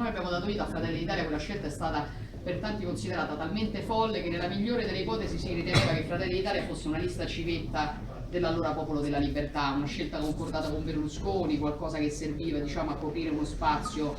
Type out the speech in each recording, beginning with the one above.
noi abbiamo dato vita a Fratelli d'Italia, quella scelta è stata per tanti considerata talmente folle che nella migliore delle ipotesi si riteneva che Fratelli d'Italia fosse una lista civetta dell'allora Popolo della Libertà, una scelta concordata con Berlusconi, qualcosa che serviva, diciamo, a coprire uno spazio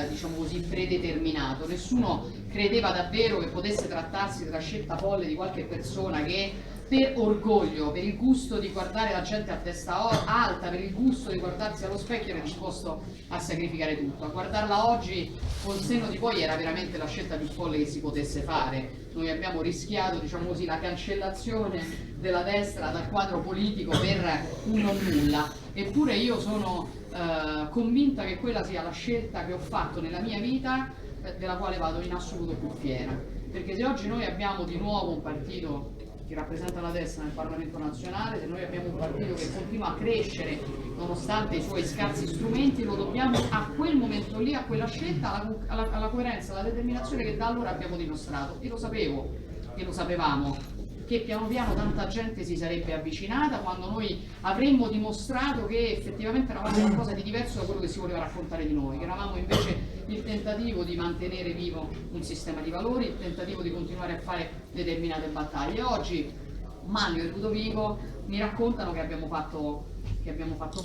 diciamo così, predeterminato. Nessuno credeva davvero che potesse trattarsi della scelta folle di qualche persona che per orgoglio, per il gusto di guardare la gente a testa alta, per il gusto di guardarsi allo specchio era disposto a sacrificare tutto. A guardarla oggi col senno di poi era veramente la scelta più folle che si potesse fare. Noi abbiamo rischiato, diciamo così, la cancellazione della destra dal quadro politico per un non nulla. Eppure io sono convinta che quella sia la scelta che ho fatto nella mia vita, della quale vado in assoluto più fiera. Perché se oggi noi abbiamo di nuovo un partito che rappresenta la destra nel Parlamento nazionale, se noi abbiamo un partito che continua a crescere nonostante i suoi scarsi strumenti, lo dobbiamo a quel momento lì, a quella scelta, alla coerenza, alla determinazione che da allora abbiamo dimostrato. Io lo sapevo, e lo sapevamo, che piano piano tanta gente si sarebbe avvicinata quando noi avremmo dimostrato che effettivamente eravamo qualcosa di diverso da quello che si voleva raccontare di noi, che eravamo invece il tentativo di mantenere vivo un sistema di valori, il tentativo di continuare a fare determinate battaglie. Oggi Manlio e Ludovico mi raccontano che abbiamo fatto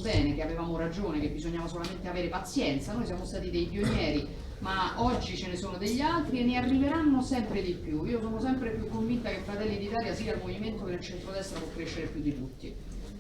bene, che avevamo ragione, che bisognava solamente avere pazienza. Noi siamo stati dei pionieri, ma oggi ce ne sono degli altri e ne arriveranno sempre di più. Io sono sempre più convinta che Fratelli d'Italia sia il movimento che nel centrodestra può crescere più di tutti.